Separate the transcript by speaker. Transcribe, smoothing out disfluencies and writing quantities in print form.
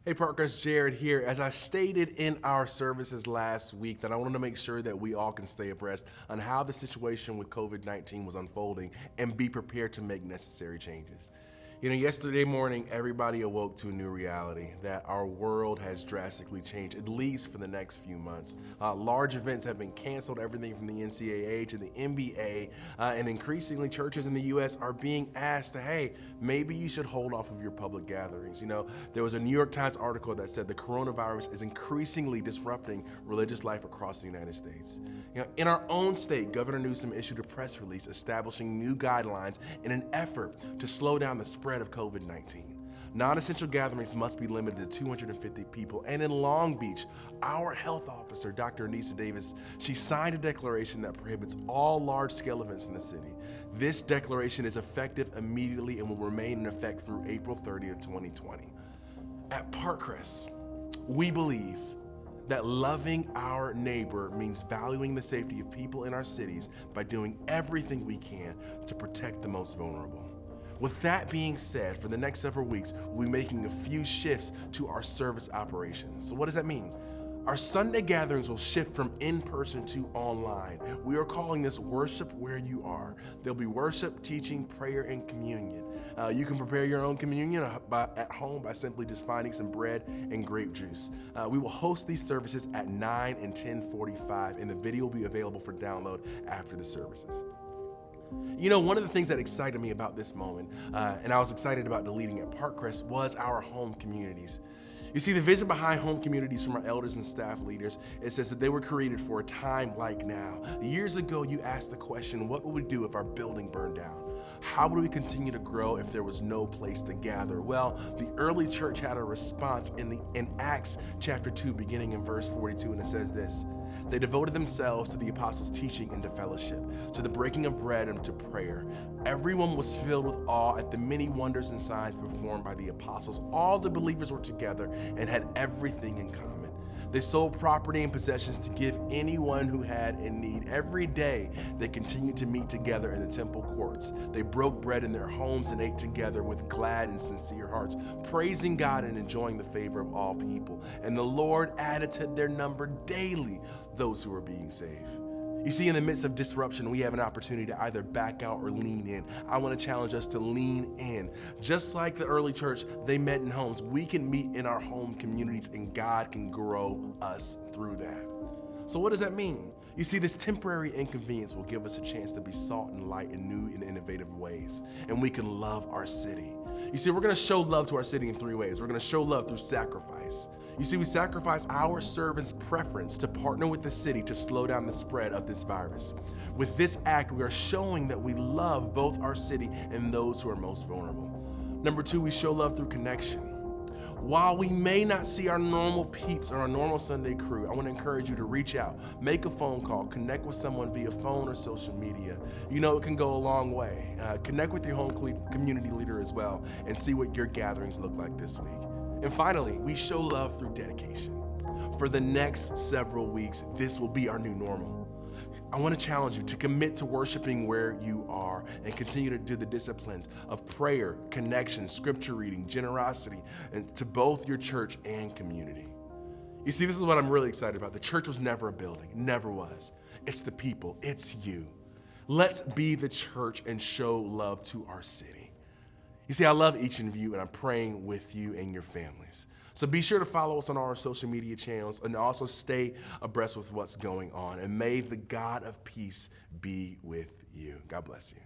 Speaker 1: Hey Parkcrest, Jared here. As I stated in our services last week that I wanted to make sure that we all can stay abreast on how the situation with COVID-19 was unfolding and be prepared to make necessary changes. Yesterday morning, everybody awoke to a new reality that our world has drastically changed, at least for the next few months. Large events have been canceled, everything from the NCAA to the NBA, and increasingly churches in the U.S. are being asked to, hey, maybe you should hold off of your public gatherings. There was a New York Times article that said the coronavirus is increasingly disrupting religious life across the United States. In our own state, Governor Newsom issued a press release establishing new guidelines in an effort to slow down the spread of COVID-19. Non-essential gatherings must be limited to 250 people. And in Long Beach, our health officer, Dr. Anissa Davis, she signed a declaration that prohibits all large-scale events in the city. This declaration is effective immediately and will remain in effect through April 30th, 2020. At Parkcrest, we believe that loving our neighbor means valuing the safety of people in our cities by doing everything we can to protect the most vulnerable. With that being said, for the next several weeks, we'll be making a few shifts to our service operations. So what does that mean? Our Sunday gatherings will shift from in-person to online. We are calling this Worship Where You Are. There'll be worship, teaching, prayer, and communion. You can prepare your own communion at home by simply just finding some bread and grape juice. We will host these services at 9 and 10:45, and the video will be available for download after the services. One of the things that excited me about this moment, and I was excited about the leading at Parkcrest, was our home communities. You see, the vision behind home communities from our elders and staff leaders, it says that they were created for a time like now. Years ago, you asked the question, what would we do if our building burned down? How would we continue to grow if there was no place to gather? Well, the early church had a response in Acts chapter 2, beginning in verse 42, and it says this: they devoted themselves to the apostles' teaching and to fellowship, to the breaking of bread and to prayer. Everyone was filled with awe at the many wonders and signs performed by the apostles. All the believers were together and had everything in common. They sold property and possessions to give anyone who had in need. Every day, they continued to meet together in the temple courts. They broke bread in their homes and ate together with glad and sincere hearts, praising God and enjoying the favor of all people. And the Lord added to their number daily those who were being saved. You see, in the midst of disruption, we have an opportunity to either back out or lean in. I want to challenge us to lean in. Just like the early church, they met in homes. We can meet in our home communities, and God can grow us through that. So what does that mean? You see, this temporary inconvenience will give us a chance to be salt and light in new and innovative ways, and we can love our city. You see, we're going to show love to our city in 3 ways. We're going to show love through sacrifice. You see, we sacrifice our servants' preference to partner with the city to slow down the spread of this virus. With this act, we are showing that we love both our city and those who are most vulnerable. Number 2, we show love through connection. While we may not see our normal peeps or our normal Sunday crew, I want to encourage you to reach out, make a phone call, connect with someone via phone or social media. It can go a long way. Connect with your home community leader as well and see what your gatherings look like this week. And finally, we show love through dedication. For the next several weeks, this will be our new normal. I want to challenge you to commit to worshiping where you are and continue to do the disciplines of prayer, connection, scripture reading, generosity, and to both your church and community. You see, this is what I'm really excited about. The church was never a building, never was. It's the people, it's you. Let's be the church and show love to our city. You see, I love each of you, and I'm praying with you and your families. So be sure to follow us on our social media channels and also stay abreast with what's going on. And may the God of peace be with you. God bless you.